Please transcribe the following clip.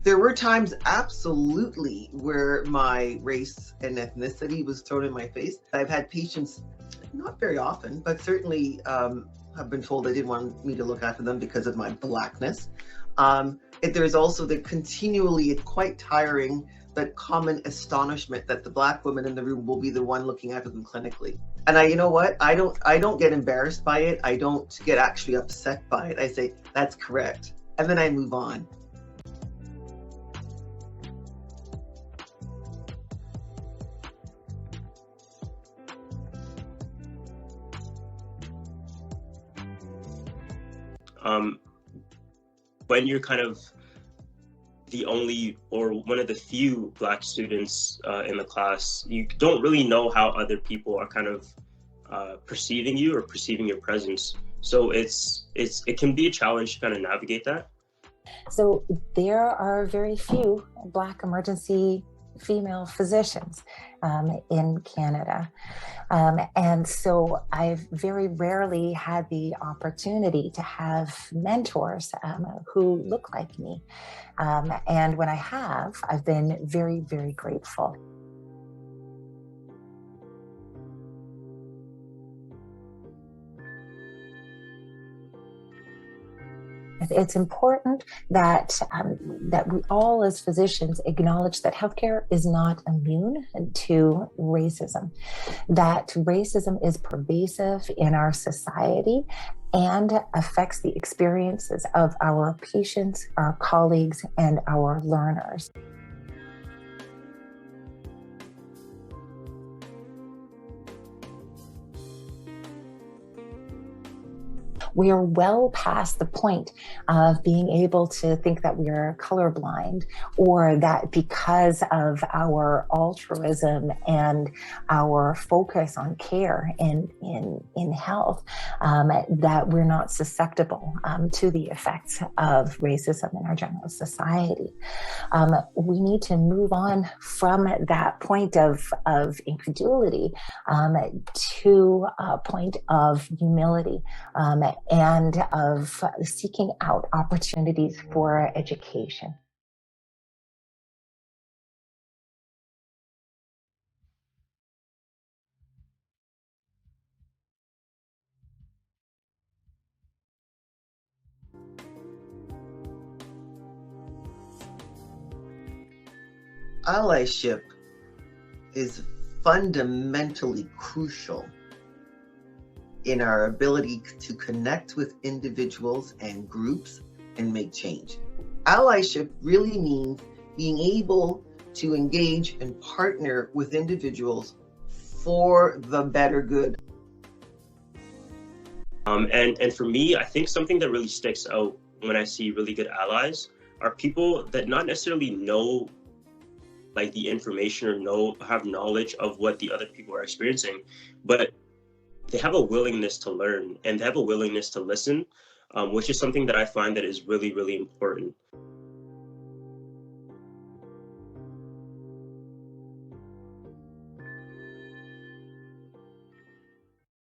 There were times absolutely where my race and ethnicity was thrown in my face. I've had patients, not very often, but certainly have been told they didn't want me to look after them because of my blackness. There's also the continually, it's quite tiring, but common astonishment that the Black woman in the room will be the one looking after them clinically. And you know what? I don't get embarrassed by it. I don't get actually upset by it. I say, that's correct. And then I move on. When you're kind of the only or one of the few Black students in the class, you don't really know how other people are kind of perceiving you or perceiving your presence. So it can be a challenge to kind of navigate that. So there are very few Black emergency female physicians in Canada. And so I've very rarely had the opportunity to have mentors who look like me. And when I have, I've been very, very grateful. It's important that that we all as physicians acknowledge that healthcare is not immune to racism, that racism is pervasive in our society and affects the experiences of our patients, our colleagues, and our learners. We are well past the point of being able to think that we are colorblind, or that because of our altruism and our focus on care in health, that we're not susceptible to the effects of racism in our general society. We need to move on from that point of incredulity to a point of humility, and of seeking out opportunities for education. Allyship is fundamentally crucial in our ability to connect with individuals and groups and make change. Allyship really means being able to engage and partner with individuals for the better good. And for me, I think something that really sticks out when I see really good allies are people that not necessarily know like the information or have knowledge of what the other people are experiencing, but they have a willingness to learn and they have a willingness to listen, which is something that I find that is really, really important.